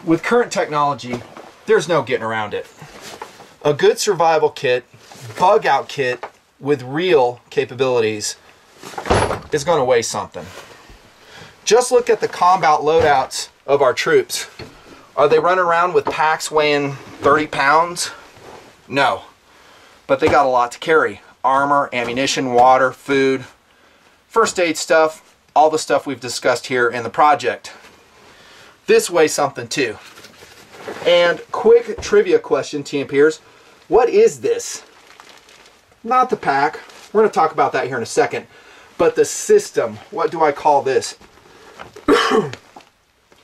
With current technology, there's no getting around it. A good survival kit, bug out kit with real capabilities is going to weigh something. Just look at the combat loadouts of our troops. Are they running around with packs weighing 30 pounds? No. But they got a lot to carry. Armor, ammunition, water, food, first aid stuff, all the stuff we've discussed here in the project. This weighs something too. And quick trivia question, TMPers. What is this? Not the pack. We're going to talk about that here in a second. But the system. What do I call this?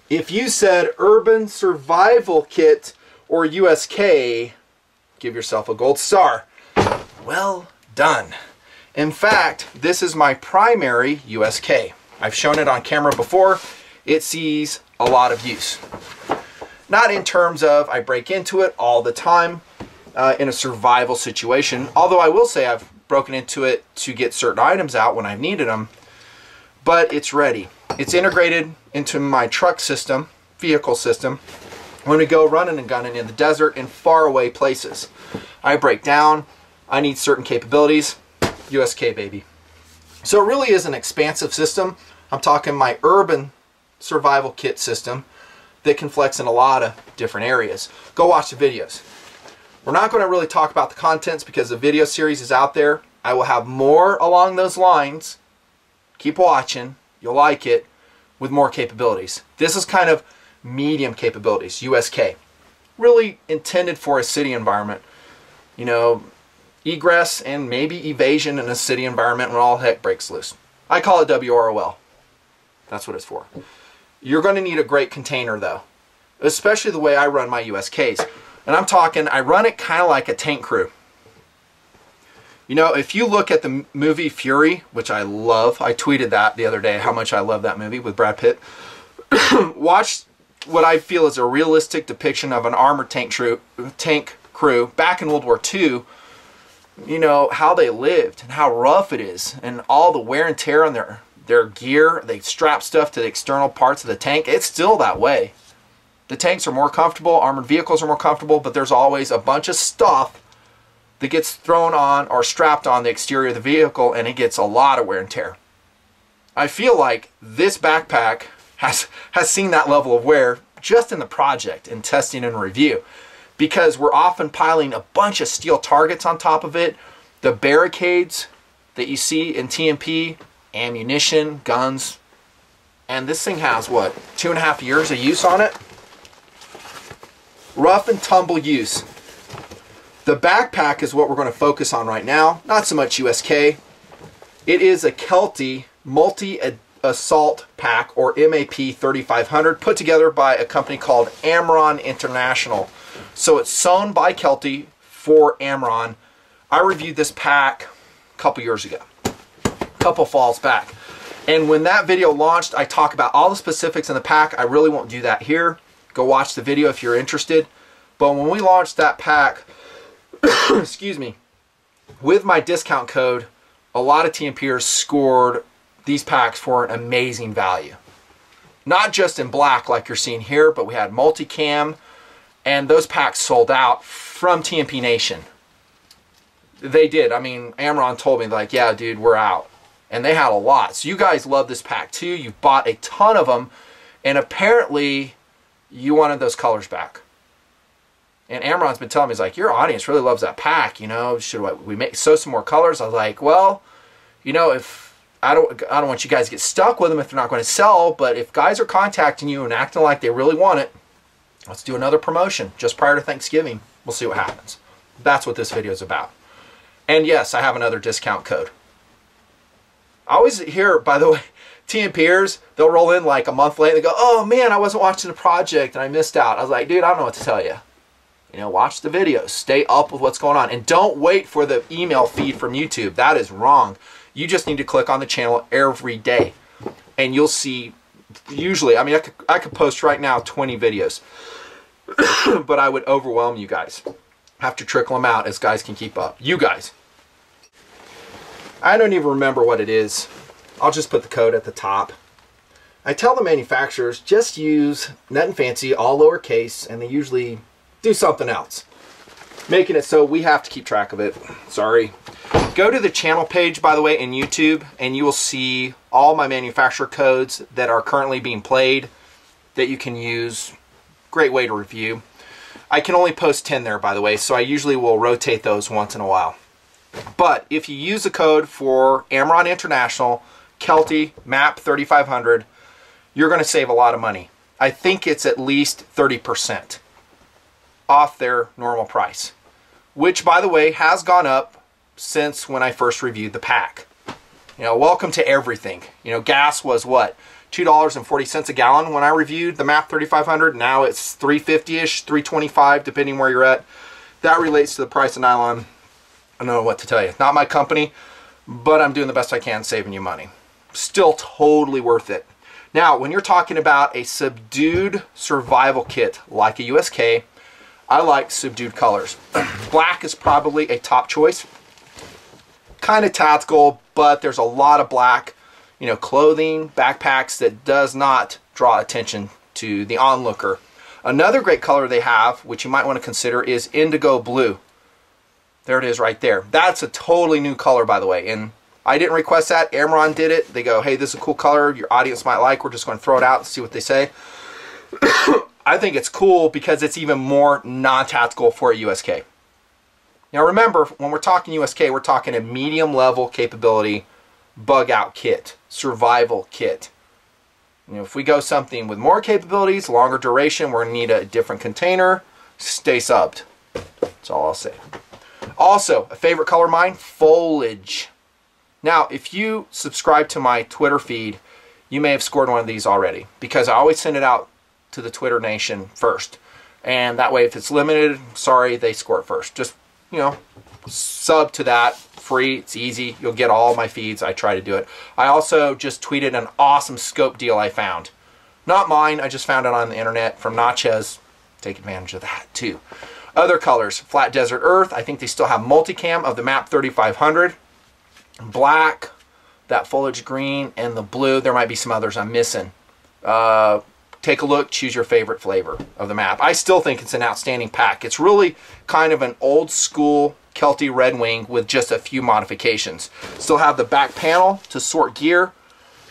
If you said Urban Survival Kit or USK, give yourself a gold star. Well done. In fact, this is my primary USK. I've shown it on camera before. It sees a lot of use. Not in terms of I break into it all the time in a survival situation, although I will say I've broken into it to get certain items out when I've needed them, but it's ready. It's integrated into my truck system, vehicle system, when we go running and gunning in the desert in faraway places. I break down, I need certain capabilities, USK baby. So it really is an expansive system. I'm talking my urban survival kit system that can flex in a lot of different areas. Go watch the videos. We're not going to really talk about the contents because the video series is out there. I will have more along those lines. Keep watching. You'll like it with more capabilities. This is kind of medium capabilities, USK. Really intended for a city environment. You know, egress and maybe evasion in a city environment when all heck breaks loose. I call it WROL. That's what it's for. You're going to need a great container though, especially the way I run my USKs. And I'm talking, I run it kind of like a tank crew. You know, if you look at the movie Fury, which I love, I tweeted that the other day, how much I love that movie with Brad Pitt. Watch what I feel is a realistic depiction of an armored tank crew back in World War II. You know, how they lived and how rough it is and all the wear and tear on their gear. They strap stuff to the external parts of the tank. It's still that way. The tanks are more comfortable, armored vehicles are more comfortable, but there's always a bunch of stuff that gets thrown on or strapped on the exterior of the vehicle, and it gets a lot of wear and tear. I feel like this backpack has seen that level of wear just in the project, in testing and review, because we're often piling a bunch of steel targets on top of it, the barricades that you see in TMP, ammunition, guns, and this thing has, what, 2.5 years of use on it? Rough and tumble use. The backpack is what we're going to focus on right now, not so much USK. It is a Kelty multi-assault pack, or MAP 3500, put together by a company called Amron International. So it's sewn by Kelty for Amron. I reviewed this pack a couple years ago, a couple falls back. And when that video launched, I talk about all the specifics in the pack. I really won't do that here. Go watch the video if you're interested. But when we launched that pack, excuse me, with my discount code, a lot of TMPers scored these packs for an amazing value. Not just in black like you're seeing here, but we had multicam, and those packs sold out from TMP Nation. They did. I mean, Amron told me, like, yeah, dude, we're out. And they had a lot. So you guys love this pack too. You've bought a ton of them, and apparently you wanted those colors back. And Amron's been telling me, he's like, your audience really loves that pack, you know, should we sew some more colors? I was like, well, you know, if I don't want you guys to get stuck with them if they're not going to sell, but if guys are contacting you and acting like they really want it, let's do another promotion just prior to Thanksgiving. We'll see what happens. That's what this video is about. And yes, I have another discount code. I always hear, by the way, TMPers, they'll roll in like a month later and they go, oh man, I wasn't watching the project and I missed out. I was like, dude, I don't know what to tell you. You know, watch the videos, stay up with what's going on, and don't wait for the email feed from YouTube. That is wrong. You just need to click on the channel every day, and you'll see. Usually, I mean, I could post right now 20 videos, but I would overwhelm you guys. Have to trickle them out as guys can keep up. You guys. I don't even remember what it is. I'll just put the code at the top. I tell the manufacturers just use nutnfancy, all lowercase, and they usually do something else, making it so we have to keep track of it. Sorry. Go to the channel page, by the way, in YouTube, and you will see all my manufacturer codes that are currently being played that you can use. Great way to review. I can only post 10 there, by the way, so I usually will rotate those once in a while. But if you use the code for Amron International, Kelty, MAP 3500, you're going to save a lot of money. I think it's at least 30% off their normal price, which, by the way, has gone up since when I first reviewed the pack. You know, welcome to everything. You know, gas was what? $2.40 a gallon when I reviewed the MAP 3500. Now it's $3.50-ish, $3.25, depending where you're at. That relates to the price of nylon. I don't know what to tell you. Not my company, but I'm doing the best I can saving you money. Still totally worth it. Now, when you're talking about a subdued survival kit like a USK, I like subdued colors. Black is probably a top choice. Kind of tactical, but there's a lot of black, you know, clothing, backpacks that does not draw attention to the onlooker. Another great color they have, which you might want to consider, is indigo blue. There it is right there. That's a totally new color, by the way, and I didn't request that. Amron did it. They go, hey, this is a cool color your audience might like. We're just going to throw it out and see what they say. I think it's cool because it's even more non-tactical for a USK. Now remember, when we're talking USK, we're talking a medium level capability bug out kit, survival kit. You know, if we go something with more capabilities, longer duration, we're going to need a different container. Stay subbed. That's all I'll say. Also, a favorite color of mine, foliage. Now, if you subscribe to my Twitter feed, you may have scored one of these already, because I always send it out to the Twitter Nation first. And that way, if it's limited, sorry, they score it first. Just, you know, sub to that. Free. It's easy. You'll get all my feeds. I try to do it. I also just tweeted an awesome scope deal I found. Not mine. I just found it on the internet from Natchez. Take advantage of that, too. Other colors. Flat Desert Earth. I think they still have multicam of the MAP 3500. Black, that foliage green, and the blue. There might be some others I'm missing. Take a look, choose your favorite flavor of the map. I still think it's an outstanding pack. It's really kind of an old school Kelty Red Wing with just a few modifications. Still have the back panel to sort gear.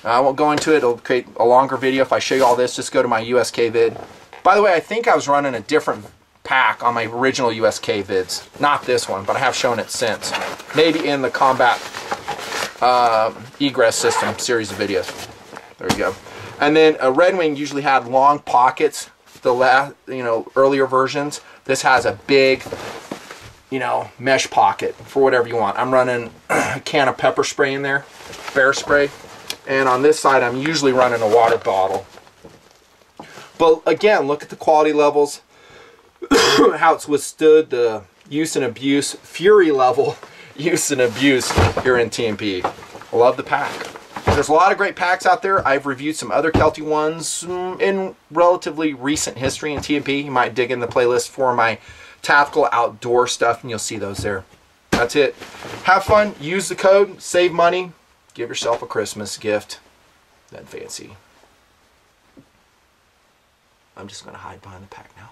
I won't go into it. It'll create a longer video if I show you all this. Just go to my USK vid. By the way, I think I was running a different pack on my original USK vids. Not this one, but I have shown it since. Maybe in the combat egress system series of videos. There you go. And then a Red Wing usually had long pockets. The earlier versions. This has a big, mesh pocket for whatever you want. I'm running a can of pepper spray in there, bear spray, and on this side I'm usually running a water bottle. But again, look at the quality levels, how it's withstood the use and abuse, fury level use and abuse here in TMP. I love the pack. There's a lot of great packs out there. I've reviewed some other Kelty ones in relatively recent history in TMP. You might dig in the playlist for my tactical outdoor stuff and you'll see those there. That's it. Have fun, use the code, save money, give yourself a Christmas gift. Nutnfancy. I'm just going to hide behind the pack now.